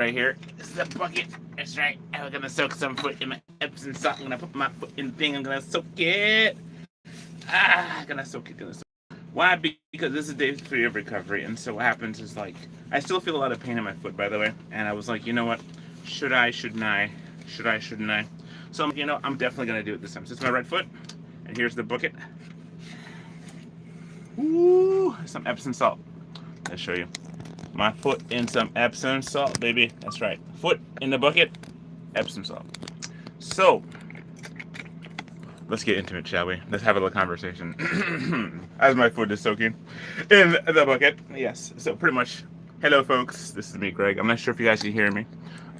right here. This is a bucket. That's right. And we're gonna soak some foot in my Epsom salt. I'm gonna put my foot in the thing. I'm gonna soak it. Gonna soak it. Gonna soak it. Why? Because this is day 3 of recovery, and so what happens is like I still feel a lot of pain in my foot, by the way. And I was like, you know what? Should I? Shouldn't I? Should I? Shouldn't I? So I'm, I'm definitely gonna do it this time. So it's my right foot, and here's the bucket. Ooh, some Epsom salt. Let's show you. My foot in some Epsom salt, baby. That's right. Foot in the bucket, Epsom salt. So, let's get into it, shall we? Let's have a little conversation. As my foot is soaking in the bucket. Yes. So, pretty much, hello, folks. This is me, Greg. I'm not sure if you guys can hear me.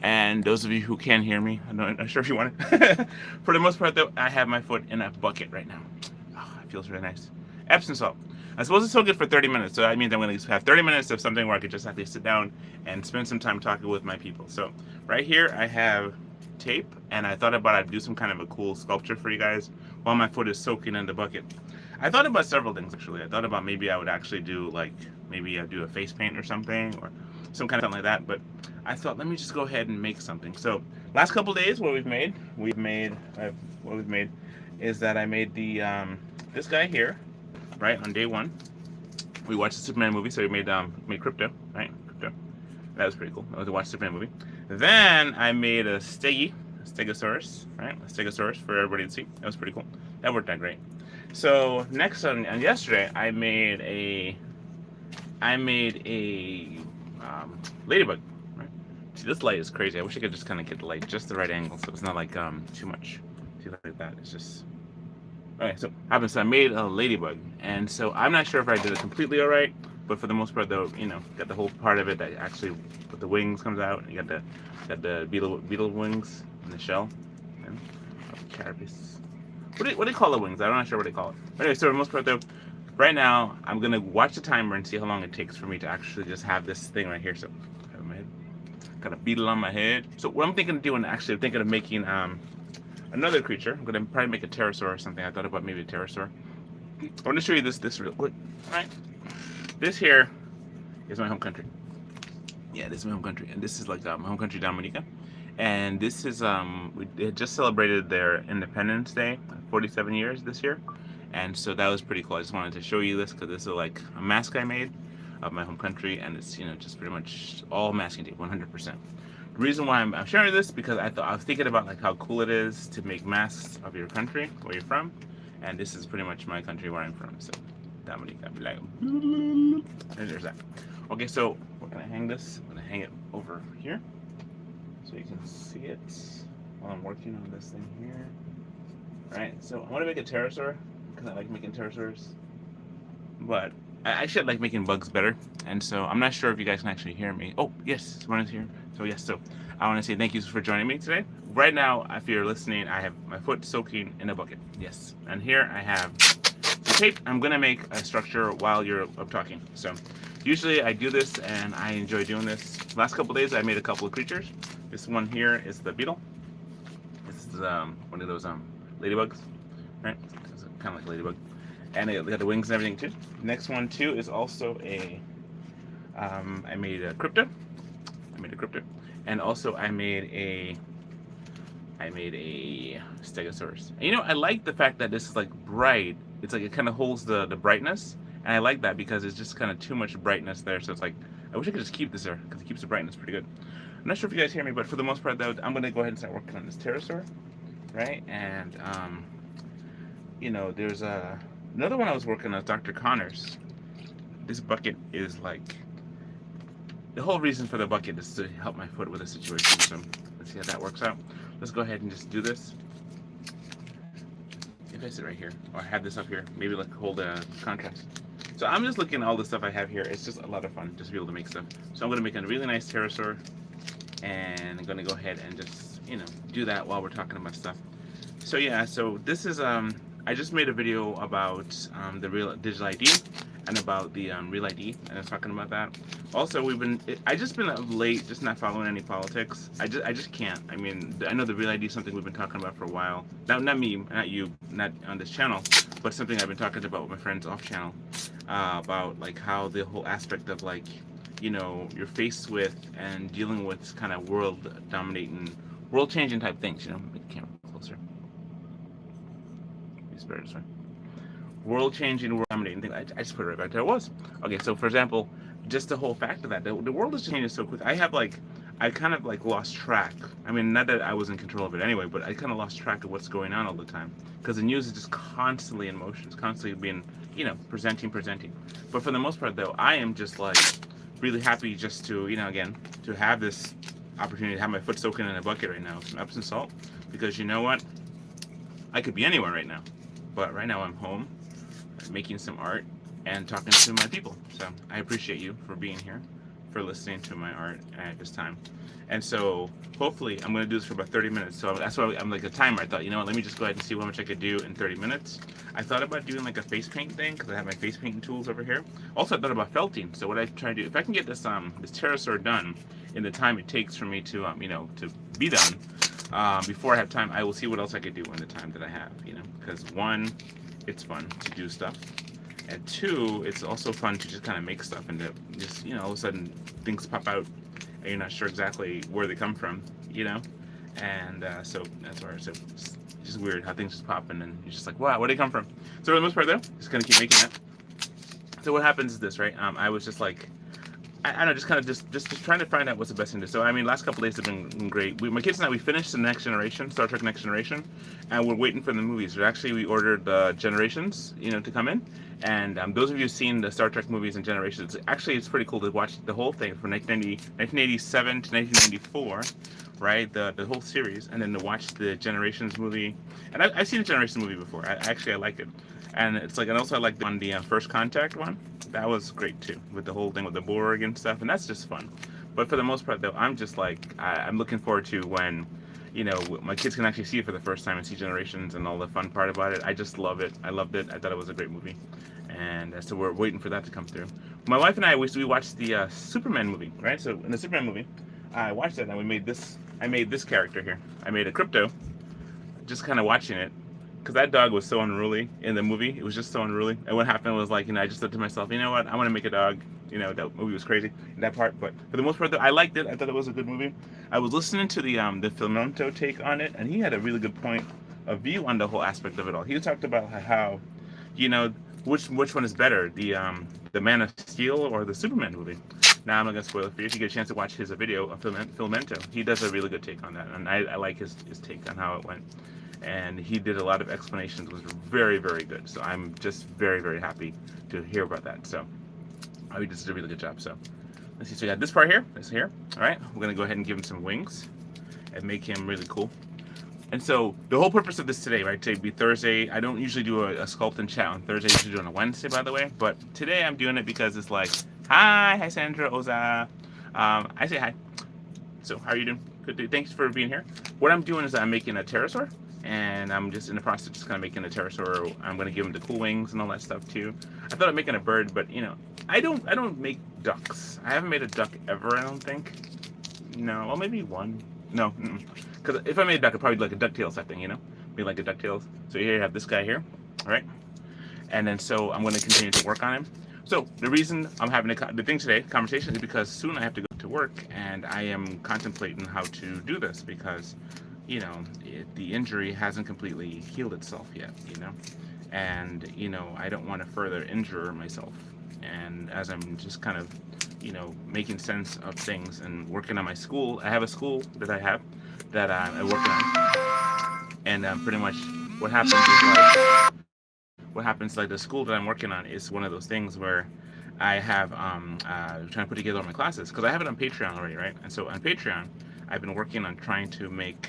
And those of you who can hear me, I'm not sure if you want it. For the most part, though, I have my foot in a bucket right now. Oh, it feels really nice. Epsom salt. I'm supposed to soak it for 30 minutes, so that means I'm going to have 30 minutes of something where I could just actually sit down and spend some time talking with my people. So right here I have tape, and I thought about I'd do some kind of a cool sculpture for you guys while my foot is soaking in the bucket. I thought about several things, actually. I thought about maybe I would actually do, like, maybe I'd do a face paint or something, or some kind of something like that, but I thought, let me just go ahead and make something. So last couple days, what we've made is that I made the this guy here. Right, on day 1, we watched the Superman movie, so we made Crypto, right? Crypto. That was pretty cool. I was to watch the Superman movie. Then I made a Stegosaurus, right? A Stegosaurus for everybody to see. That was pretty cool. That worked out great. So next on yesterday, I made a ladybug. Right? See, this light is crazy. I wish I could just kind of get the light just the right angle, so it's not like too much. See, like that. It's just. Okay, so I made a ladybug, and so I'm not sure if I did it completely all right, but for the most part, though, got the whole part of it that actually with the wings comes out. You got the beetle wings and the shell, and carapace. What do you call the wings? I'm not sure what they call it. But anyway, so for the most part, though, right now I'm gonna watch the timer and see how long it takes for me to actually just have this thing right here. So, I have my head, got a beetle on my head. So what I'm thinking of doing, actually, I'm thinking of making another creature. I'm gonna probably make a pterosaur or something. I thought about maybe a pterosaur. I want to show you this real quick. Right, this here is my home country. Yeah, this is my home country, and this is like my home country, Dominica. And this is we had just celebrated their Independence Day, 47 years this year, and so that was pretty cool. I just wanted to show you this because this is like a mask I made of my home country, and it's just pretty much all masking tape, 100%. The reason why I'm sharing this because I was thinking about like how cool it is to make masks of your country, where you're from, and this is pretty much my country where I'm from. So, Dominica, and there's that. Okay, so we're gonna hang this. I'm gonna hang it over here so you can see it while I'm working on this thing here. All right, so I want to make a pterosaur because I like making pterosaurs, but I actually like making bugs better, and so I'm not sure if you guys can actually hear me. Oh, yes, someone is here. So yes, so I want to say thank you for joining me today. Right now, if you're listening, I have my foot soaking in a bucket. Yes, and here I have the tape. I'm gonna make a structure while you're up talking. So usually I do this, and I enjoy doing this. Last couple days, I made a couple of creatures. This one here is the beetle. This is one of those ladybugs, right? It's kind of like a ladybug. And it got the wings and everything too. Next one too is also I made a crypto. And also I made a Stegosaurus. And I like the fact that this is like bright. It's like it kind of holds the brightness, and I like that because it's just kind of too much brightness there. So it's like I wish I could just keep this there because it keeps the brightness pretty good. I'm not sure if you guys hear me, but for the most part, though, I'm gonna go ahead and start working on this pterosaur, right? And there's another one I was working on, Dr. Connors. This bucket is like, the whole reason for the bucket is to help my foot with a situation. So let's see how that works out. Let's go ahead and just do this. If I sit right here, or I have this up here, maybe like hold a contrast. So I'm just looking at all the stuff I have here. It's just a lot of fun just to be able to make stuff. So I'm gonna make a really nice pterosaur, and I'm gonna go ahead and just do that while we're talking about stuff. So yeah, so this is I just made a video about the real digital ID and about the real ID, and I was talking about that. Also, I just been late, just not following any politics. I just can't. I mean, I know the real ID is something we've been talking about for a while. Not me, not you, not on this channel, but something I've been talking about with my friends off channel about like how the whole aspect of like you're faced with and dealing with kind of world changing type things. Make the camera closer. It's better this way. World changing, world dominating thing. I just put it right back there. It was okay. So for example, just the whole fact of that, the world is changing so quick. I kind of like lost track. I mean, not that I was in control of it anyway, but I kind of lost track of what's going on all the time because the news is just constantly in motion. It's constantly being, presenting. But for the most part, though, I am just like really happy just to, again, to have this opportunity to have my foot soaking in a bucket right now, some Epsom salt, because you know what? I could be anywhere right now, but right now I'm home making some art and talking to my people. So I appreciate you for being here, for listening to my art at this time. And so hopefully I'm going to do this for about 30 minutes. So that's why I'm like a timer. I thought, let me just go ahead and see how much I could do in 30 minutes. I thought about doing like a face paint thing because I have my face painting tools over here. Also, I thought about felting. So what I try to do, if I can get this pterosaur done in the time it takes for me to to be done before I have time, I will see what else I could do in the time that I have. Because one, it's fun to do stuff, and two, it's also fun to just kind of make stuff and to just all of a sudden things pop out and you're not sure exactly where they come from, and so that's where it's just weird how things just pop and then you're just like, wow, where did they come from? So for the most part though, just gonna keep making that. So what happens is this, right? I was just like, I don't know, just kind of just trying to find out what's the best thing to do. So I mean, last couple of days have been great. My kids and I, we finished the Next Generation, Star Trek Next Generation, and we're waiting for the movies. Actually, we ordered Generations, to come in. And those of you who've seen the Star Trek movies and Generations, it's pretty cool to watch the whole thing from 1987 to 1994, right? The whole series, and then to watch the Generations movie. And I've seen the Generations movie before. I like it. And it's like, and also I like on the First Contact one. That was great too, with the whole thing with the Borg and stuff, and that's just fun. But for the most part, though, I'm just like, I'm looking forward to when, my kids can actually see it for the first time and see Generations and all the fun part about it. I just love it. I loved it. I thought it was a great movie, and so we're waiting for that to come through. My wife and I, we watched the Superman movie, right? So in the Superman movie, I watched it and I made this character here. I made a Crypto, just kind of watching it. Because that dog was so unruly in the movie. It was just so unruly. And what happened was like, I just said to myself, you know what? I want to make a dog. That movie was crazy, that part. But for the most part, though, I liked it. I thought it was a good movie. I was listening to the Filmento take on it, and he had a really good point of view on the whole aspect of it all. He talked about how, which one is better, the Man of Steel or the Superman movie. Now I'm not gonna spoil it for you. If you get a chance to watch his video of Filmento, he does a really good take on that, and I like his take on how it went. And he did a lot of explanations. It was very, very good. So I'm just very, very happy to hear about that. So he did a really good job. So let's see. So we got this part here. This here. All right. We're gonna go ahead and give him some wings and make him really cool. And so the whole purpose of this today, right? Today be Thursday. I don't usually do a sculpt and chat on Thursday. I usually do it on a Wednesday, by the way. But today I'm doing it because it's like, hi Sandra, Oza. I say hi. So how are you doing? Good. Thanks for being here. What I'm doing is I'm making a pterosaur. And I'm just in the process of just kind of making a pterosaur. I'm going to give him the cool wings and all that stuff too. I thought of making a bird, but I don't make ducks. I haven't made a duck ever, I don't think. No, well maybe one. No, because if I made a duck, I'd probably do like a DuckTales type thing, Be like a DuckTales. So here you have this guy here, all right? And then so I'm going to continue to work on him. So the reason I'm having the thing today, conversation, is because soon I have to go to work, and I am contemplating how to do this because the injury hasn't completely healed itself yet, and, I don't want to further injure myself. And as I'm just kind of, making sense of things and working on my school, I have a school that I have that I'm working on. And pretty much what happens is like the school that I'm working on is one of those things where I have trying to put together all my classes because I have it on Patreon already, right? And so on Patreon, I've been working on trying to make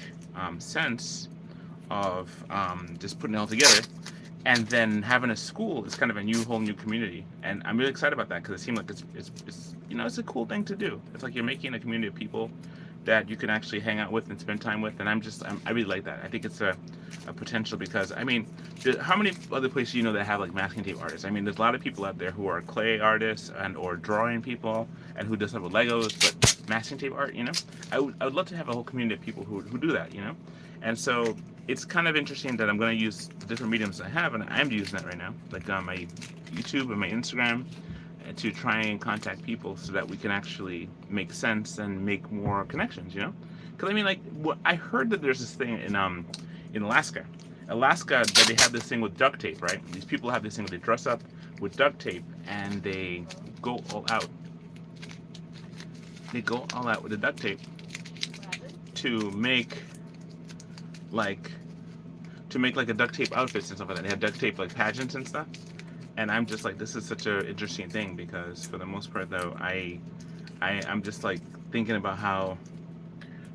sense of just putting it all together, and then having a school is kind of a whole new community, and I'm really excited about that because it seems like it's a cool thing to do. It's like you're making a community of people that you can actually hang out with and spend time with, and I really like that. I think it's a potential because I mean, how many other places that have like masking tape artists? I mean, there's a lot of people out there who are clay artists and or drawing people and who does stuff with Legos, but masking tape art, I would love to have a whole community of people who do that, and so it's kind of interesting that I'm going to use the different mediums I have, and I'm using that right now, like on my YouTube and my Instagram, to try and contact people so that we can actually make sense and make more connections, you know? Because I mean, like, I heard that there's this thing in Alaska. Alaska, that they have this thing with duct tape, right? These people have this thing where they dress up with duct tape and they go all out. They go all out with the duct tape to make like like a duct tape outfits and stuff like that. They have duct tape like pageants and stuff. And I'm just like, this is such an interesting thing because for the most part though, I'm just like thinking about how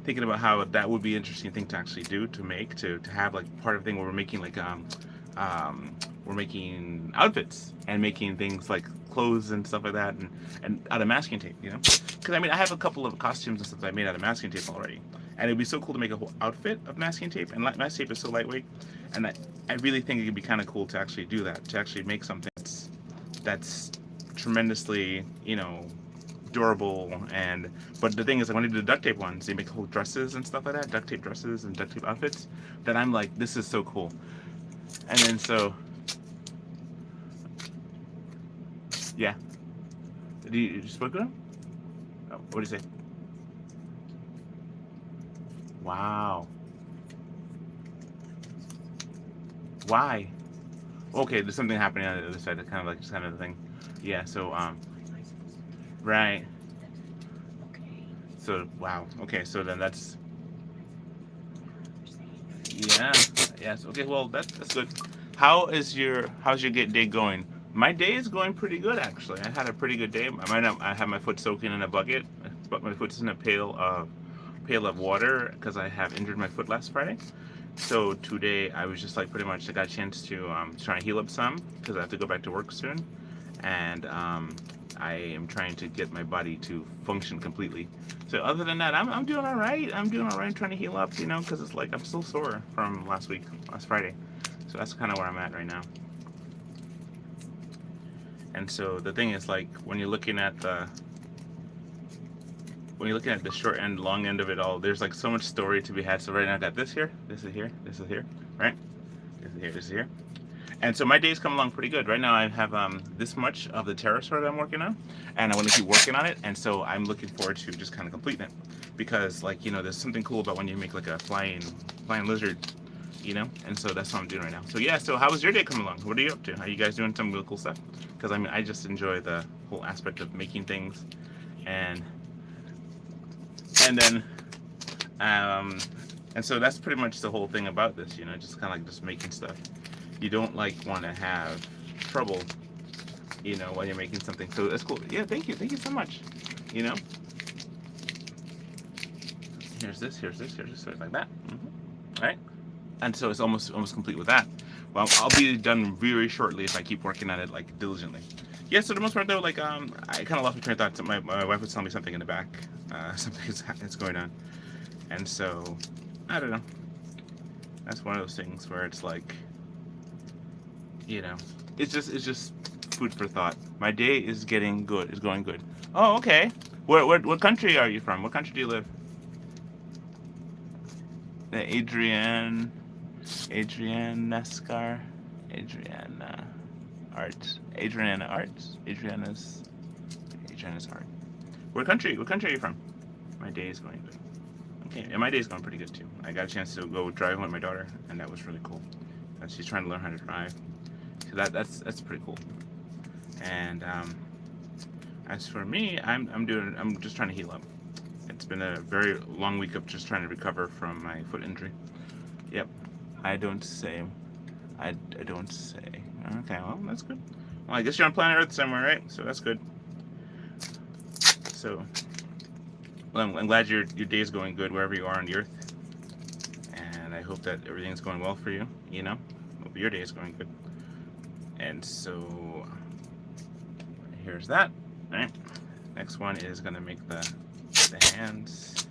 that would be an interesting thing to actually do, to have like part of the thing where we're making like we're making outfits and making things like clothes and stuff like that, and out of masking tape, you know? Because I mean, I have a couple of costumes and stuff that I made out of masking tape already, and it'd be so cool to make a whole outfit of masking tape. And masking tape is so lightweight, and I really think it could be kind of cool to actually do that, to actually make something that's tremendously, you know, durable. And but the thing is, like, when I do the duct tape ones, they make whole dresses and stuff like that, duct tape dresses and duct tape outfits, that I'm like, this is so cool. And then so yeah, did you spoke to him? Oh, what did you say? Wow. Why? Okay, there's something happening on the other side. That kind of like just kind of the thing. Yeah. So right. So wow. Okay. So then that's yeah. Yes. Okay. Well, that's good. How's your day going? My day is going pretty good actually. I had a pretty good day. I have my foot soaking in a bucket, but my foot's in a pail of water because I have injured my foot last Friday. So today I was just like pretty much I got a chance to try and heal up some because I have to go back to work soon, and I am trying to get my body to function completely. So other than that, I'm doing all right. I'm doing all right. I'm trying to heal up, you know, because it's like I'm still sore from last Friday. So that's kind of where I'm at right now. And so the thing is, like, when you're looking at the short end, long end of it all, there's like so much story to be had. So right now I got this here, this is here, this is here, right? This is here, this is here. And so my days come along pretty good. Right now I have this much of the pterosaur that I'm working on, and I want to keep working on it. And so I'm looking forward to just kind of completing it, because like, you know, there's something cool about when you make like a flying lizard, you know. And so that's what I'm doing right now. So yeah. So how was your day coming along? What are you up to? Are you guys doing some really cool stuff? Because I mean, I just enjoy the whole aspect of making things, and then and so that's pretty much the whole thing about this, you know, just kind of like just making stuff. You don't like want to have trouble, you know, while you're making something. So that's cool. Yeah, thank you so much. You know, here's this, so like that. Right? And so it's almost complete with that. Well, I'll be done very shortly if I keep working on it like diligently. Yeah, so the most part though, like I kind of lost my train of thought. My wife was telling me something in the back, something is going on, and so I don't know. That's one of those things where it's like, you know, it's just food for thought. My day is going good. Oh, okay. What country are you from? What country do you live? Adriana Nescar, Adriana Arts, Adriana's Art. What country are you from? My day is going good. Okay, and my day is going pretty good too. I got a chance to go driving with my daughter, and that was really cool. She's trying to learn how to drive. So that's pretty cool. And as for me, I'm just trying to heal up. It's been a very long week of just trying to recover from my foot injury. Yep. I don't say. Okay, well, that's good. Well, I guess you're on planet Earth somewhere, right? So that's good. So, well, I'm glad your day is going good wherever you are on the Earth. And I hope that everything's going well for you, you know? Hope your day is going good. And so, here's that. All right. Next one is going to make the hands.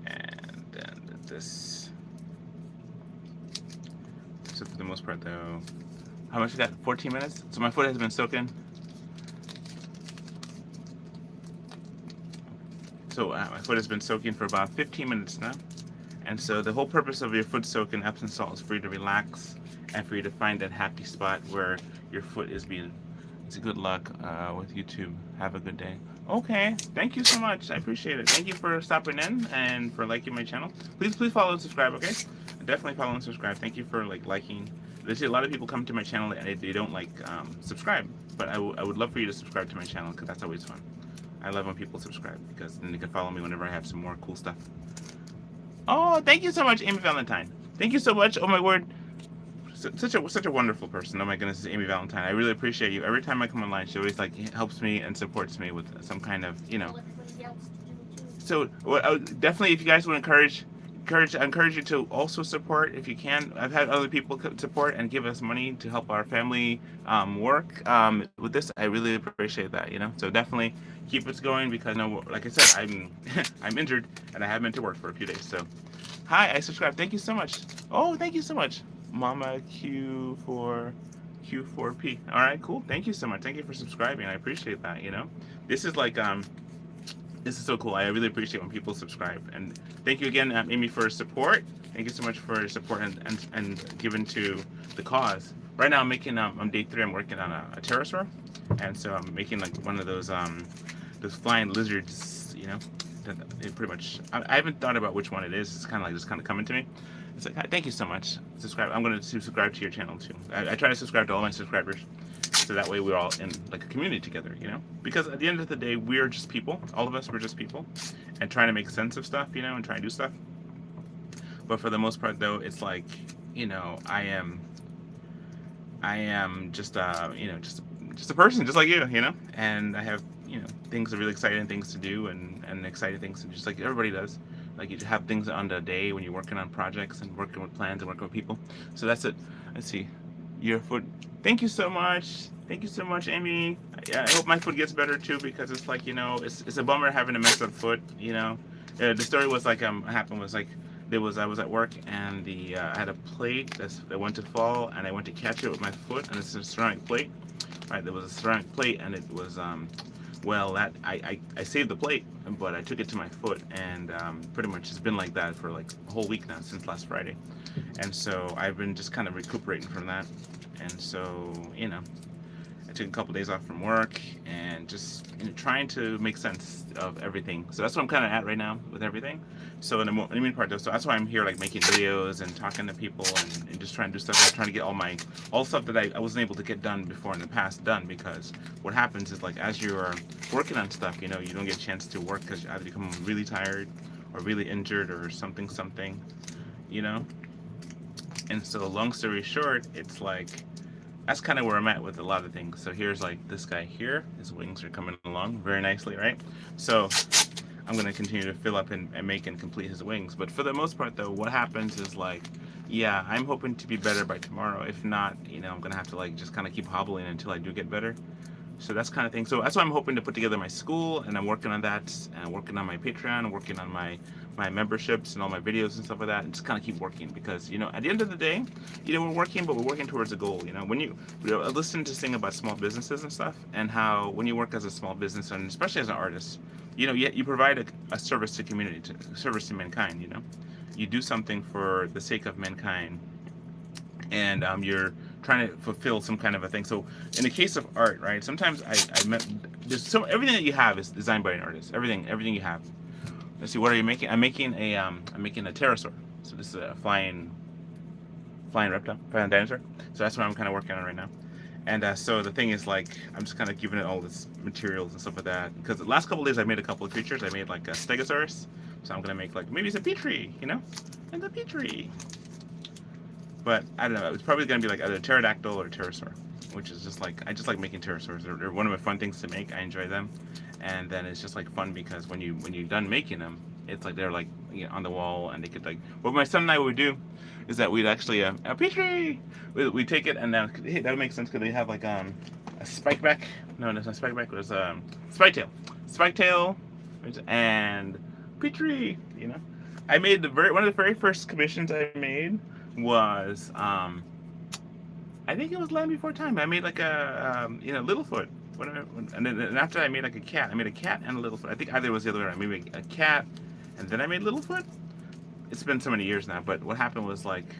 And then this. So for the most part though, how much you got? 14 minutes? So my foot has been soaking. So my foot has been soaking for about 15 minutes now. And so the whole purpose of your foot soak in Epsom salt is for you to relax and for you to find that happy spot where your foot is being It's a good luck with YouTube. Have a good day. Okay, thank you so much. I appreciate it. Thank you for stopping in and for liking my channel. Please follow and subscribe. Okay, definitely follow and subscribe. Thank you for like liking. There's a lot of people come to my channel and they don't like subscribe, but I would love for you to subscribe to my channel because that's always fun. I love when people subscribe because then they can follow me whenever I have some more cool stuff. Oh, thank you so much, Amy Valentine. Thank you so much. Oh my word. Such a wonderful person. Oh my goodness, is Amy Valentine. I really appreciate you. Every time I come online, she always like helps me and supports me with some kind of, you know. So I would definitely, if you guys would I encourage you to also support if you can. I've had other people support and give us money to help our family work with this. I really appreciate that. You know, so definitely keep us going because, no, like I said, I'm I'm injured and I haven't been to work for a few days. So, hi, I subscribed. Thank you so much. Oh, thank you so much. Mama Q4P. All right, cool. Thank you so much. Thank you for subscribing. I appreciate that. You know, this is like this is so cool. I really appreciate when people subscribe. And thank you again, Amy, for support. Thank you so much for your support and given to the cause. Right now, I'm making on day 3. I'm working on a pterosaur, and so I'm making like one of those flying lizards. You know, that it pretty much. I haven't thought about which one it is. It's kind of like just kind of coming to me. It's like, thank you so much. Subscribe. I'm going to subscribe to your channel too. I try to subscribe to all my subscribers, so that way we're all in like a community together, you know. Because at the end of the day, we're just people. All of us, we're just people, and trying to make sense of stuff, you know, and try to do stuff. But for the most part, though, it's like, you know, I am just you know, just a person, just like you know. And I have, you know, things are really exciting things to do and exciting things, just like everybody does. Like you have things on the day when you're working on projects and working with plans and working with people. So that's it. Let's see. Your foot. Thank you so much. Thank you so much, Amy. Yeah, I hope my foot gets better too because it's like, you know, it's a bummer having a messed up foot. You know, the story was like happened was like I was at work and I had a plate that went to fall and I went to catch it with my foot and it's a ceramic plate. Right, there was a ceramic plate and it was well, that I saved the plate, but I took it to my foot, and pretty much it's been like that for like a whole week now since last Friday, and so I've been just kind of recuperating from that, and so, you know, I took a couple days off from work and just, you know, trying to make sense of everything. So that's what I'm kind of at right now with everything. So in the main part though, so that's why I'm here, like making videos and talking to people and just trying to do stuff. I'm trying to get all stuff that I wasn't able to get done before in the past done, because what happens is, like, as you're working on stuff, you know, you don't get a chance to work because you either become really tired or really injured or something, you know. And so long story short, it's like that's kind of where I'm at with a lot of things. So here's like this guy here, his wings are coming along very nicely, right? So I'm going to continue to fill up and make and complete his wings. But for the most part though, what happens is, like, yeah, I'm hoping to be better by tomorrow. If not, you know, I'm going to have to like just kind of keep hobbling until I do get better. So that's kind of thing. So that's why I'm hoping to put together my school, and I'm working on that, and working on my Patreon, working on my memberships and all my videos and stuff like that, and just kind of keep working, because, you know, at the end of the day, you know, we're working, but we're working towards a goal. You know, when you listen to sing about small businesses and stuff, and how when you work as a small business, and especially as an artist, you know, you provide a service to community, service to mankind. You know, you do something for the sake of mankind, and you're trying to fulfill some kind of a thing. So in the case of art, right, sometimes I meant everything that you have is designed by an artist. Everything you have. Let's see, what are you making? I'm making a pterosaur. So this is a flying reptile, flying dinosaur. So that's what I'm kind of working on right now. And so the thing is, like, I'm just kind of giving it all this materials and stuff like that, because the last couple of days I made a couple of creatures. I made like a stegosaurus, so I'm gonna make like maybe it's a petri, you know, and the petri. But I don't know. It's probably gonna be like either a pterodactyl or a pterosaur, which is just like, I just like making pterosaurs. They're one of my fun things to make. I enjoy them, and then it's just like fun because when you're done making them, it's like they're like, you know, on the wall, and they could like. What my son and I would do is that we'd actually a petri. We take it, and then hey, that would make sense because they have like a spike back. No, that's not spike back. It was spike tail, and petri. You know, I made one of the very first commissions I made was I think it was Land Before Time. I made like a you know, Littlefoot. And then after I made like a cat. I made a cat and a Littlefoot. I think either it was the other way around. Maybe a cat and then I made Littlefoot. It's been so many years now, but what happened was, like,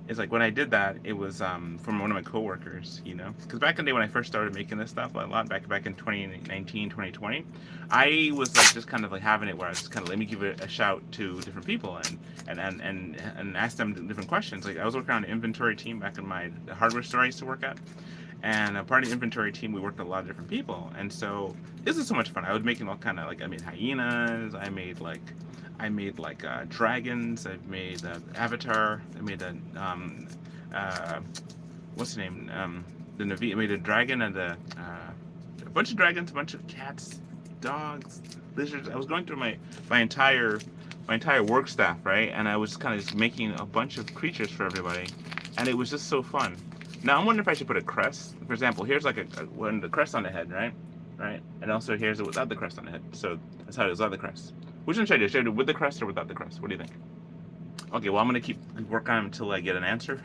is like when I did that, it was from one of my coworkers, because back in the day when I first started making this stuff, a lot back in 2019, 2020, I was like just kind of like having it where I was just kind of let me give it a shout to different people and ask them different questions. Like I was working on an inventory team back in my hardware store I used to work at, and a part of the inventory team we worked with a lot of different people, and so this is so much fun. I was making all kind of like I made hyenas, I made like dragons. I made Avatar. I made uh, what's the name? The Navi. I made a dragon and a bunch of dragons, a bunch of cats, dogs, lizards. I was going through my entire work staff, right? And I was kind of just making a bunch of creatures for everybody, and it was just so fun. Now I'm wondering if I should put a crest. For example, here's like one the crest on the head, right? Right, and also here's it without the crest on the head. So that's how it is without the crest. Which one should I do? Should I do with the crest or without the crest? What do you think? Okay, well I'm gonna keep work on it until I get an answer.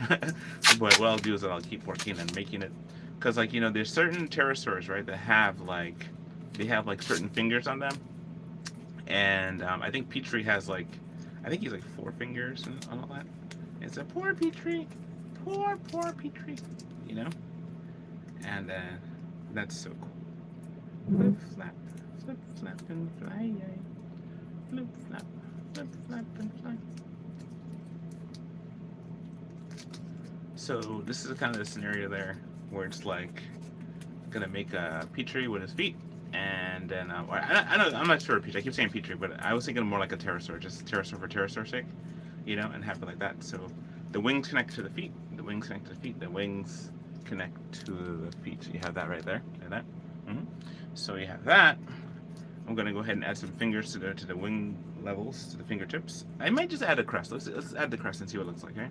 But what I'll do is I'll keep working and making it, because like there's certain pterosaurs, right, that have like certain fingers on them, and I think Petrie has like I think he's like 4 fingers and all that. It's a poor Petrie, poor Petrie, you know, and that's so cool. Flip flap and fly. Flip flap and fly. So this is kind of the scenario there where it's like gonna make a Petrie with his feet, and then I'm not sure Petrie. I keep saying Petrie, but I was thinking more like a pterosaur, just pterosaur for pterosaur's sake, and have it like that. So the wings connect to the feet. The wings connect to the feet. The wings connect to the feet. So you have that right there, like that. So you have that. I'm gonna go ahead and add some fingers to the wing levels, to the fingertips. I might just add a crest. Let's add the crest and see what it looks like. Okay,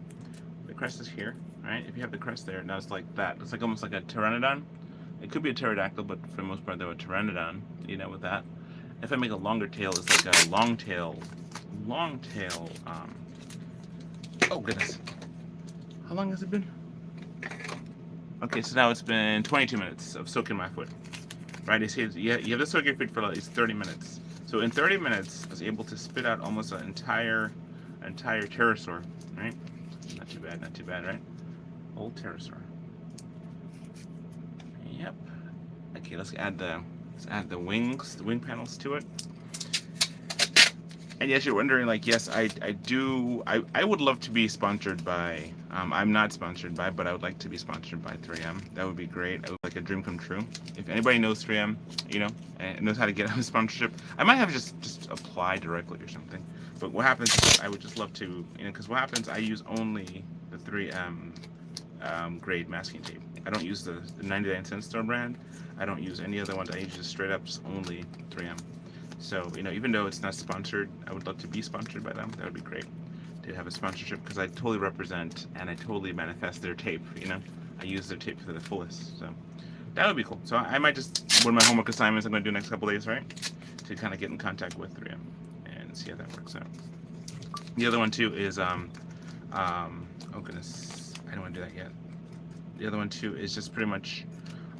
the crest is here, right? If you have the crest there, now it's like that. It's like almost like a pteranodon. It could be a pterodactyl, but for the most part, they're a pteranodon. With that. If I make a longer tail, it's like a long tail. Oh goodness, how long has it been? Okay, so now it's been 22 minutes of soaking my foot. Right, it says you have to soak your feet for at least 30 minutes. So in 30 minutes, I was able to spit out almost an entire pterosaur, right? Not too bad, right? Old pterosaur. Yep. Okay, let's add the wings, the wing panels to it. And yes, you're wondering, like, yes, I would love to be sponsored by, I'm not sponsored by, but I would like to be sponsored by 3M. That would be great. I would like a dream come true. If anybody knows 3M, and knows how to get a sponsorship, I might have just apply directly or something. But what happens is I would just love to, because what happens, I use only the 3M grade masking tape. I don't use the 99-cent store brand. I don't use any other ones. I use just straight up just only 3M. So, even though it's not sponsored, I would love to be sponsored by them. That would be great to have a sponsorship, because I totally represent and I totally manifest their tape, I use their tape to the fullest. So that would be cool. So I might just, one of my homework assignments I'm going to do next couple days, right, to kind of get in contact with 3M and see how that works out. The other one too is, oh goodness, I don't want to do that yet. The other one too is just pretty much,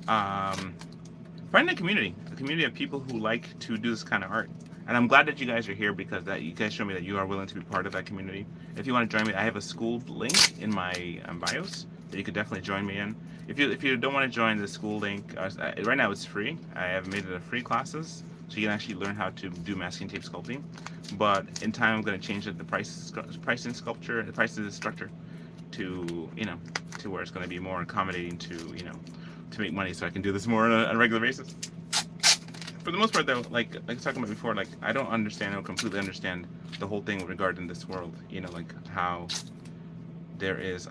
finding a community of people who like to do this kind of art. And I'm glad that you guys are here, because that you guys show me that you are willing to be part of that community. If you want to join me, I have a school link in my bios that you could definitely join me in. If you don't want to join the school link, right now it's free. I have made it a free classes, so you can actually learn how to do masking tape sculpting. But in time, I'm going to change it, the pricing structure to to where it's going to be more accommodating to to make money, so I can do this more on a regular basis. For the most part, though, like I was talking about before, like I don't completely understand the whole thing regarding this world. Like how there is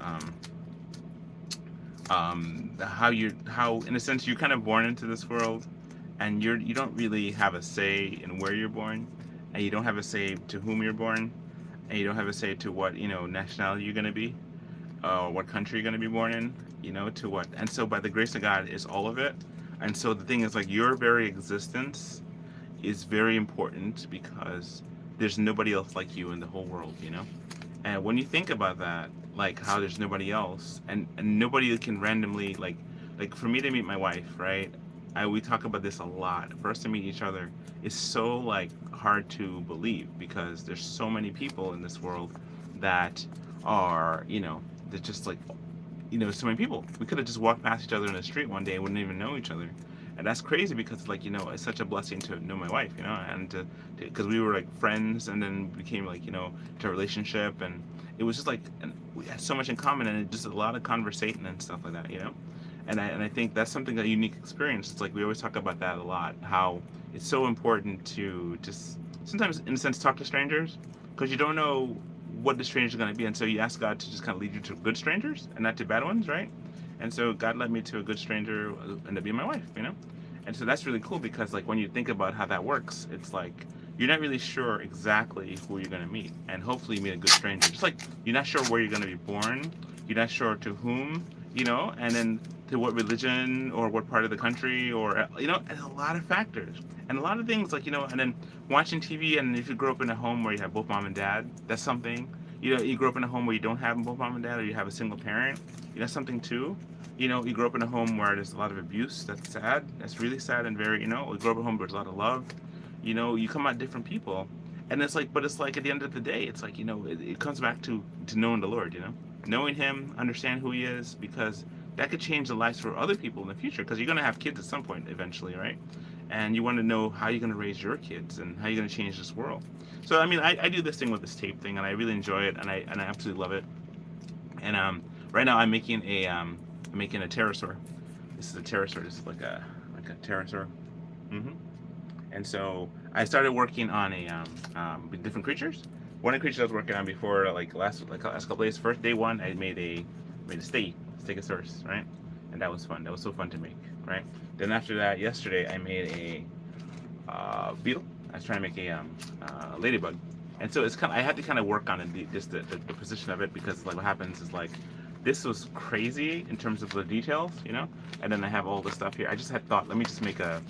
how in a sense you're kind of born into this world, and you don't really have a say in where you're born, and you don't have a say to whom you're born, and you don't have a say to what nationality you're going to be, or what country you're going to be born in, to what. And so by the grace of God is all of it. And so the thing is, like, your very existence is very important, because there's nobody else like you in the whole world, And when you think about that, like how there's nobody else, and nobody can randomly, like for me to meet my wife, right? We talk about this a lot. For us to meet each other is so like hard to believe, because there's so many people in this world that are, there's just like, you know, so many people. We could have just walked past each other in the street one day and wouldn't even know each other. And that's crazy because, like, you know, it's such a blessing to know my wife, you know, and because we were like friends and then became like, you know, to a relationship. And it was just like, and we had so much in common and just a lot of conversation and stuff like that, you know. And I think that's something, a unique experience. It's like we always talk about that a lot, how it's so important to just sometimes, in a sense, talk to strangers because you don't know what the strangers are going to be. And so you ask God to just kind of lead you to good strangers and not to bad ones, right? And so God led me to a good stranger, ended up being my wife, you know? And so that's really cool because, like, when you think about how that works, it's like you're not really sure exactly who you're going to meet. And hopefully you meet a good stranger. Just like you're not sure where you're going to be born, you're not sure to whom, you know, and then to what religion or what part of the country or, you know, and a lot of factors. And a lot of things, like, you know, and then watching TV, and if you grew up in a home where you have both mom and dad, that's something. You know, you grew up in a home where you don't have both mom and dad, or you have a single parent, you know, something too. You know, you grew up in a home where there's a lot of abuse, that's sad, that's really sad and very, you know, you grow up in a home where there's a lot of love, you know, you come out different people. And it's like, but it's like at the end of the day, it's like, you know, it comes back to knowing the Lord, you know, knowing Him, understand who He is, because that could change the lives for other people in the future, because you're going to have kids at some point eventually, right? And you want to know how you're going to raise your kids and how you're going to change this world. So I mean, I do this thing with this tape thing, and I really enjoy it, and I absolutely love it. And right now I'm making a pterosaur. This is a pterosaur. This is like a pterosaur. hmm And so I started working on with different creatures. One of the creatures I was working on before, like last couple days. First day one, I made a stegosaurus, right? And that was fun. That was so fun to make, right? Then after that, yesterday I made a beetle. I was trying to make a ladybug. And so it's kind of, I had to kind of work on it, just the position of it, because like what happens is like this was crazy in terms of the details, you know. And then I have all the stuff here. I just had thought, let me just make a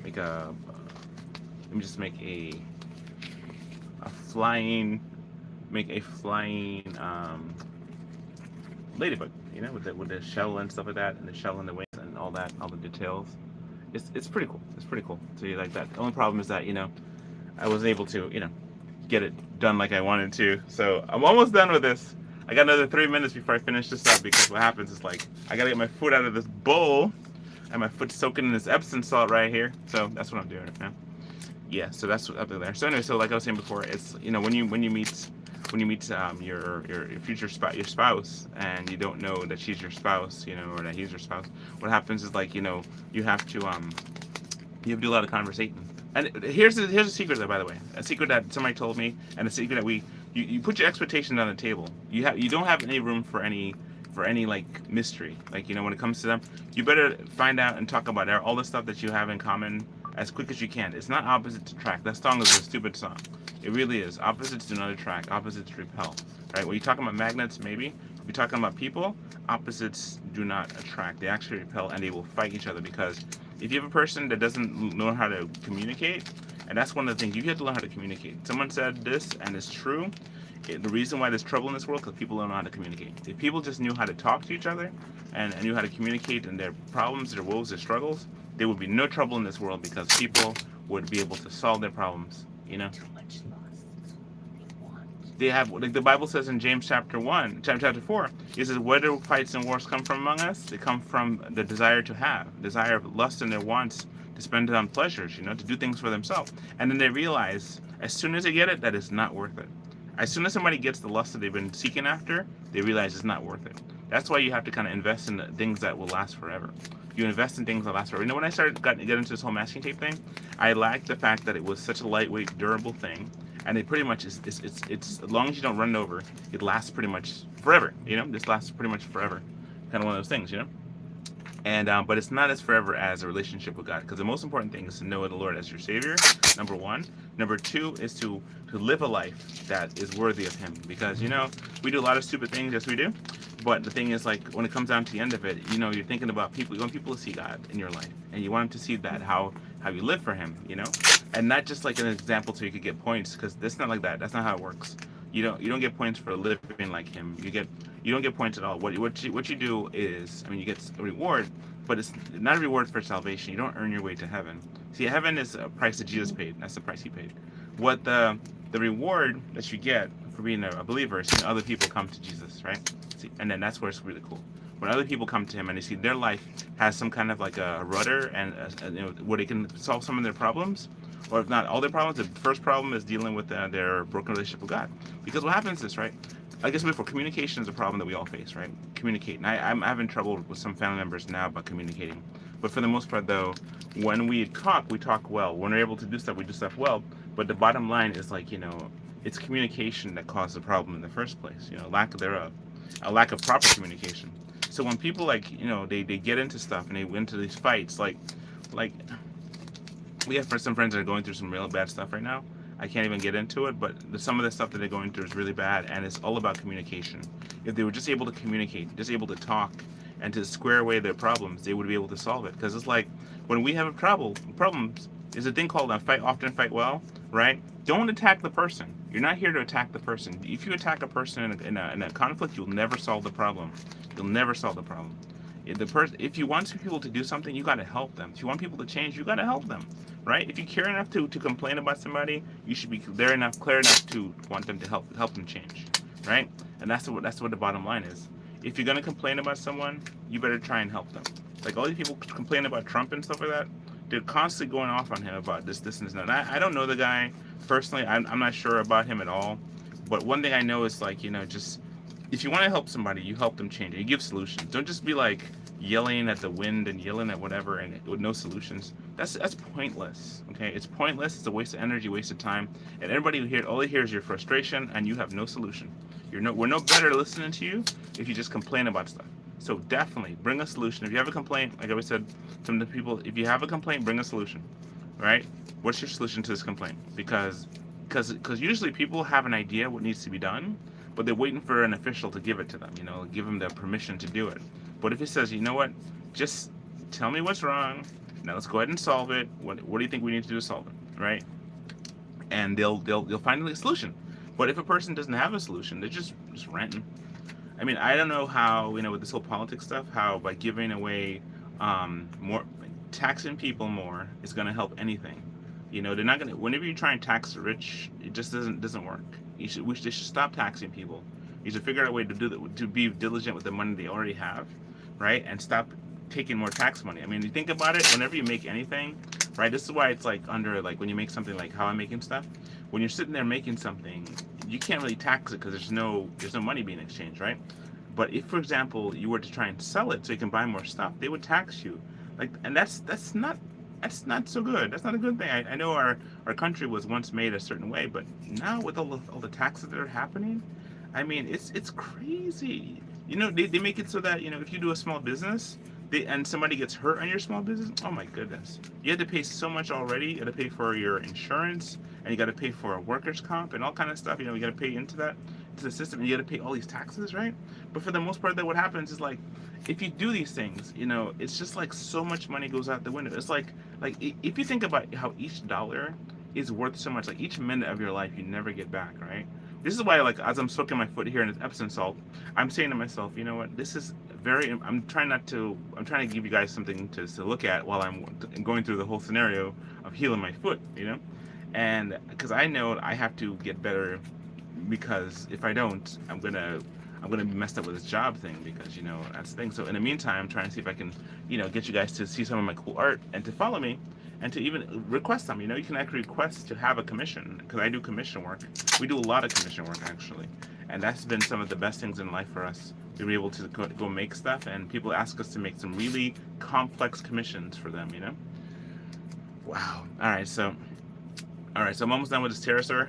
make a let me just make a flying ladybug, you know, with the shell and stuff like that, and the shell and the wings and all that, all the details. It's pretty cool. It's pretty cool. So you like that. The only problem is that, you know, I wasn't able to, you know, get it done like I wanted to. So I'm almost done with this. I got another 3 minutes before I finish this up, because what happens is like I gotta get my foot out of this bowl, and my foot's soaking in this Epsom salt right here. So that's what I'm doing right now. Yeah, so that's up there. So anyway, so like I was saying before, it's, you know, when you meet your future your spouse, and you don't know that she's your spouse, you know, or that he's your spouse, what happens is, like, you know, you have to do a lot of conversation. And here's a secret, though, by the way, a secret that somebody told me, and a secret that you put your expectations on the table. You don't have any room for any like mystery. Like, you know, when it comes to them, you better find out and talk about all the stuff that you have in common as quick as you can. It's not opposites attract. That song is a stupid song. It really is. Opposites do not attract. Opposites repel. Right? When you're talking about magnets, maybe. If you're talking about people, opposites do not attract. They actually repel, and they will fight each other, because if you have a person that doesn't know how to communicate, and that's one of the things, you have to learn how to communicate. Someone said this, and it's true. The reason why there's trouble in this world, because people don't know how to communicate. If people just knew how to talk to each other and knew how to communicate, and their problems, their woes, their struggles, there would be no trouble in this world, because people would be able to solve their problems, you know? Too much lust. They want. They have, like the Bible says in James chapter 4, it says, where do fights and wars come from among us? They come from the desire to have, desire of lust and their wants to spend it on pleasures, you know, to do things for themselves. And then they realize, as soon as they get it, that it's not worth it. As soon as somebody gets the lust that they've been seeking after, they realize it's not worth it. That's why you have to kind of invest in things that will last forever. You invest in things that last forever. You know, when I started getting into this whole masking tape thing, I liked the fact that it was such a lightweight, durable thing, and it pretty much is. It's as long as you don't run it over, it lasts pretty much forever. You know, this lasts pretty much forever. Kind of one of those things, you know. And but it's not as forever as a relationship with God, because the most important thing is to know the Lord as your Savior, number one. Number two is to live a life that is worthy of Him, because, you know, we do a lot of stupid things, yes we do, but the thing is, like, when it comes down to the end of it, you know, you're thinking about people. You want people to see God in your life, and you want them to see that how you live for Him, you know, and not just like an example so you could get points, because that's not like that. That's not how it works. You don't get points for living like Him. You don't get points at all. What you do is, I mean, you get a reward, but it's not a reward for salvation. You don't earn your way to heaven. See, heaven is a price that Jesus paid. That's the price He paid. What the reward that you get for being a believer is seeing other people come to Jesus, right? See, and then that's where it's really cool. When other people come to him and they see their life has some kind of like a rudder and where they can solve some of their problems, or if not all their problems, the first problem is dealing with their broken relationship with God. Because what happens is, right? I guess before, communication is a problem that we all face, right? Communicate. And I'm having trouble with some family members now about communicating. But for the most part, though, when we talk well. When we're able to do stuff, we do stuff well. But the bottom line is like, it's communication that caused the problem in the first place. Lack thereof, a lack of proper communication. So when people like, they get into stuff and they went into these fights, like we have some friends that are going through some real bad stuff right now. I can't even get into it, but some of the stuff that they're going through is really bad, and it's all about communication. If they were just able to communicate, just able to talk, and to square away their problems, they would be able to solve it. Because it's like when we have problems, is a thing called fight often, fight well, right? Don't attack the person. You're not here to attack the person. If you attack a person in a conflict, you'll never solve the problem. You'll never solve the problem. If you want people to do something, you got to help them. If you want people to change, you got to help them, right? If you care enough to complain about somebody, you should be clear enough to want them to help them change, right? And that's what the bottom line is. If you're gonna complain about someone, you better try and help them. Like all these people complain about Trump and stuff like that, they're constantly going off on him about this and that. I don't know the guy personally. I'm not sure about him at all. But one thing I know is like, just if you want to help somebody, you help them change it. You give solutions. Don't just be like yelling at the wind and yelling at whatever and with no solutions. That's pointless. Okay, it's pointless. It's a waste of energy, waste of time. And everybody all they hear is your frustration, and you have no solution. We're no better listening to you if you just complain about stuff. So definitely bring a solution. If you have a complaint, like I always said to the people, if you have a complaint, bring a solution. Right? What's your solution to this complaint? Because usually people have an idea what needs to be done, but they're waiting for an official to give it to them, give them the permission to do it. But if it says, you know what, just tell me what's wrong, now let's go ahead and solve it. What do you think we need to do to solve it, right? And they'll find a solution. But if a person doesn't have a solution, they're just ranting. I mean, I don't know how, with this whole politics stuff, how by giving away more, taxing people more is going to help anything. They're not going to, whenever you try and tax the rich, it just doesn't work. They should stop taxing people. You should figure out a way to do that, to be diligent with the money they already have, right? And stop taking more tax money. I mean, you think about it, whenever you make anything, right? This is why it's like when you make something like how I'm making stuff, when you're sitting there making something, you can't really tax it because there's no money being exchanged, right? But if, for example, you were to try and sell it so you can buy more stuff, they would tax you. And that's not so good. That's not a good thing. I know our country was once made a certain way, but now with all the taxes that are happening, I mean, it's crazy. They make it so that, if you do a small business, and somebody gets hurt on your small business, oh my goodness. You had to pay so much already. You got to pay for your insurance, and you got to pay for a workers' comp and all kind of stuff. You got to pay into the system, and you got to pay all these taxes, right? But for the most part, what happens is like, if you do these things, it's just like so much money goes out the window. It's like if you think about how each dollar is worth so much, like each minute of your life you never get back, right? This is why, like, as I'm soaking my foot here in this Epsom salt, I'm saying to myself, you know what, this is I'm trying to give you guys something to look at while I'm going through the whole scenario of healing my foot, and because I know I have to get better, because if I don't, I'm gonna be messed up with this job thing, because that's the thing. So in the meantime, I'm trying to see if I can get you guys to see some of my cool art and to follow me and to even request some. You can actually request to have a commission, because I do commission work. We do a lot of commission work actually, and that's been some of the best things in life for us. We were able to go make stuff, and people ask us to make some really complex commissions for them. Wow. All right, so I'm almost done with this pterosaur.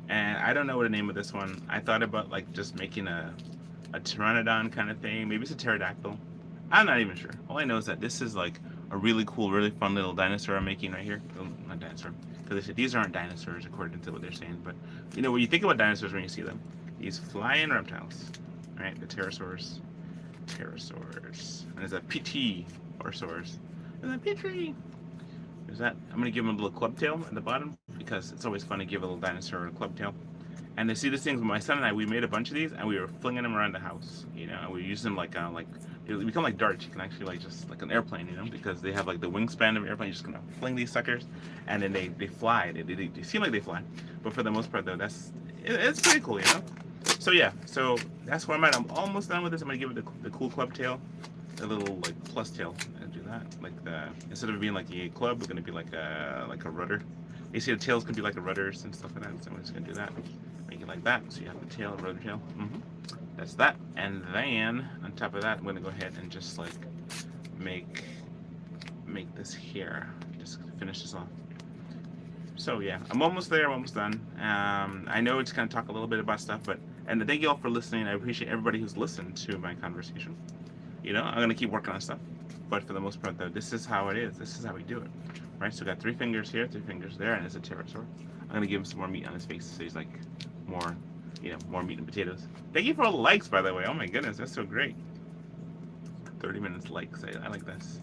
And I don't know what the name of this one. I thought about like just making a pteranodon kind of thing. Maybe it's a pterodactyl. I'm not even sure. All I know is that this is like a really cool, really fun little dinosaur I'm making right here. Oh, not dinosaur. Because they said these aren't dinosaurs according to what they're saying. But when you think about dinosaurs when you see them, these flying reptiles, right? The pterosaurs. And there's a PT-orosaurs. There's a Petrie. There's that. I'm gonna give him a little club tail at the bottom, because it's always fun to give a little dinosaur a club tail. And to see these things, my son and I, we made a bunch of these, and we were flinging them around the house. And we used them like they become like darts. You can actually like just like an airplane, because they have like the wingspan of an airplane. You're just gonna fling these suckers, and then they fly. They seem like they fly, but for the most part though, it's pretty cool, you know. So yeah, so that's where I'm at. I'm almost done with this. I'm gonna give it the cool club tail, a little like plus tail, and do that. Like the instead of it being like the club, we're gonna be like a rudder. You see the tails could be like a rudders and stuff like that. So I'm just gonna do that, make it like that. So you have the tail, rudder tail. That's that. And then on top of that, I'm gonna go ahead and just like make this here. Just finish this off. So yeah, I'm almost there. I'm almost done. I know it's kind of talk a little bit about stuff, but and thank you all for listening. I appreciate everybody who's listened to my conversation. You know, I'm gonna keep working on stuff, but for the most part, though, this is how it is. This is how we do it, right? So we got 3 fingers here, 3 fingers there, and it's a pterosaur. I'm gonna give him some more meat on his face, so he's like more, you know, more meat and potatoes. Thank you for all the likes, by the way. Oh my goodness, that's so great. 30 minutes likes. I like this.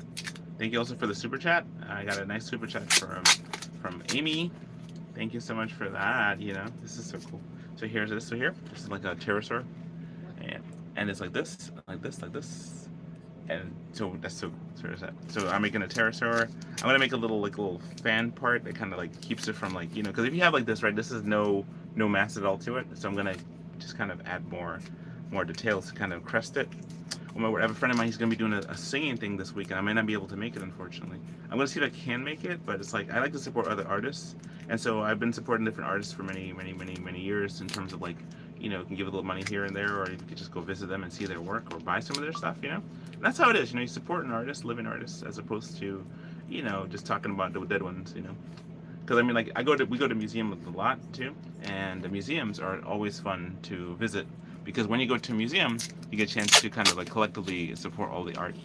Thank you also for the super chat. I got a nice super chat from Amy. Thank you so much for that. You know, this is so cool. So here's this. So here, this is like a pterosaur, and it's like this, like this, like this, and so that's so there's that. So I'm making a pterosaur. I'm gonna make a little fan part that kind of like keeps it from like, you know, because if you have like this, right, this is no mass at all to it. So I'm gonna just kind of add more details to kind of crest it. I have a friend of mine, he's going to be doing a singing thing this week, and I might not be able to make it, unfortunately. I'm going to see if I can make it, but it's like, I like to support other artists, and so I've been supporting different artists for many years in terms of like, you know, you can give a little money here and there, or you can just go visit them and see their work, or buy some of their stuff, you know? And that's how it is, you know, you support an artist, living artists, as opposed to, you know, just talking about the dead ones, you know? Because I mean, like, we go to museums a lot, too, and the museums are always fun to visit, because when you go to a museum, you get a chance to kind of like collectively support all the art.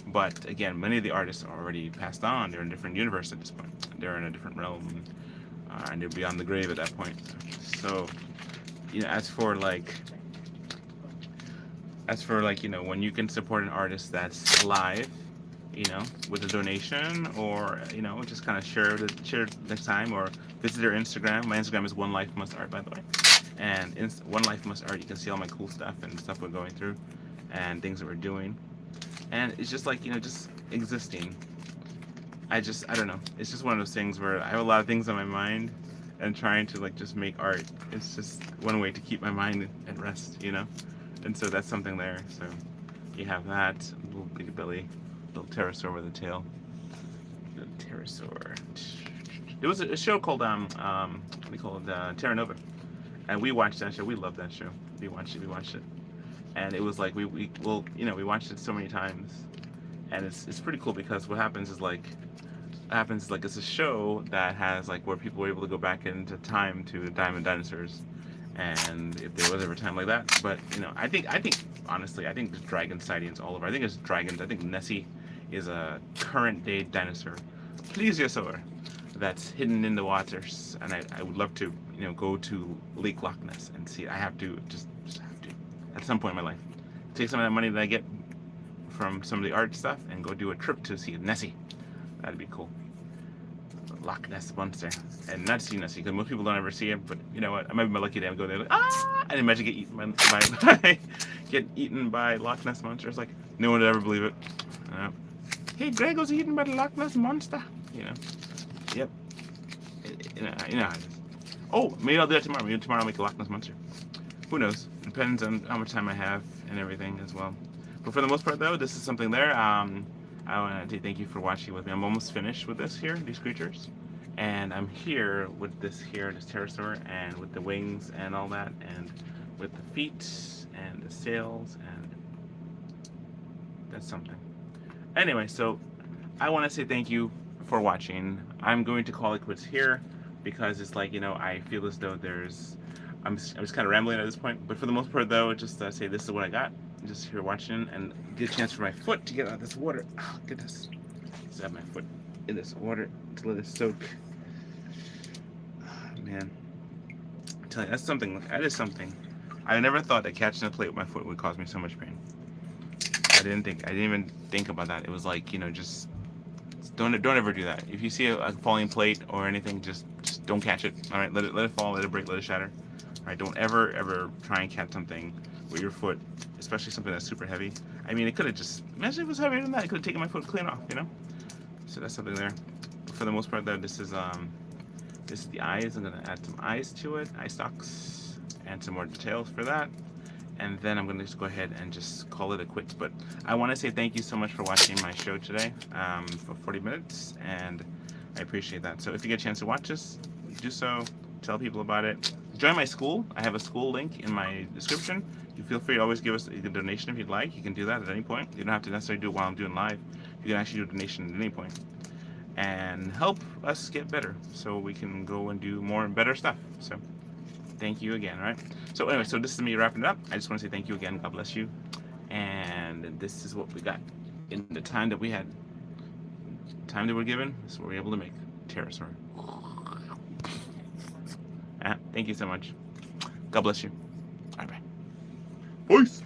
But again, many of the artists are already passed on. They're in a different universe at this point. They're in a different realm, and they're beyond the grave at that point. So, you know, as for like, you know, when you can support an artist that's alive, you know, with a donation, or, you know, just kind of share next time, or visit their Instagram. My Instagram is One Life Must Art, by the way. And One Life Must Art, you can see all my cool stuff and stuff we're going through and things that we're doing. And it's just like, you know, just existing. I don't know. It's just one of those things where I have a lot of things on my mind, and trying to like just make art, it's just one way to keep my mind at rest, you know? And so that's something there. So you have that little big belly, little pterosaur with a tail. Little pterosaur. There was a show called what do you call it? Terra Nova. And we watched that show. We loved that show. We watched it, and it was like we watched it so many times, and it's pretty cool, because what happens is like it's a show that has like where people were able to go back into time to the time of dinosaurs, and if there was ever time like that. But you know, I think honestly, I think there's dragon sightings all over. I think there's dragons. I think Nessie is a current day dinosaur, plesiosaur, that's hidden in the waters, and I would love to, you know, go to Lake Loch Ness and see it. I have to just have to at some point in my life take some of that money that I get from some of the art stuff and go do a trip to see Nessie. That'd be cool. Loch Ness monster, and not see Nessie, because most people don't ever see it. But you know what? I might be my lucky day. I go there like, and imagine get eaten by Loch Ness monster. It's like no one would ever believe it. Hey, Greg was eaten by the Loch Ness monster. You know. Yep. You know how it is. Oh, maybe I'll do that tomorrow. Maybe tomorrow I'll make a Loch Ness monster. Who knows? Depends on how much time I have and everything as well. But for the most part, though, this is something there. I want to thank you for watching with me. I'm almost finished with these creatures. And I'm here with this pterosaur, and with the wings and all that, and with the feet and the sails, and that's something. Anyway, so I want to say thank you for watching. I'm going to call it quits here, because it's like, you know, I feel as though I'm just kind of rambling at this point. But for the most part, though, just say this is what I got. Just here watching, and get a chance for my foot to get out of this water. Oh goodness! Just have my foot in this water to let it soak. Oh, man, I tell you, that's something. That is something. I never thought that catching a plate with my foot would cause me so much pain. I didn't even think about that. It was like, you know, just don't ever do that. If you see a falling plate or anything, just don't catch it. All right, let it fall, let it break, let it shatter. All right, don't ever try and catch something with your foot, especially something that's super heavy. I mean, it could have just, imagine if it was heavier than that, it could have taken my foot clean off, you know? So that's something there. But for the most part, though, this is the eyes. I'm gonna add some eyes to it, eye stalks. and some more details for that. And then I'm going to just go ahead and just call it a quits. But I want to say thank you so much for watching my show today for 40 minutes, and I appreciate that. So if you get a chance to watch this, do so. Tell people about it. Join my school. I have a school link in my description. You feel free to always give us a donation if you'd like. You can do that at any point. You don't have to necessarily do it while I'm doing live. You can actually do a donation at any point and help us get better so we can go and do more and better stuff. So thank you again, right? So anyway, so this is me wrapping it up. I just want to say thank you again. God bless you. And this is what we got in the time that we had. Time that we're given, this is what we're able to make. Pterosaur. Thank you so much. God bless you. Bye bye. Peace.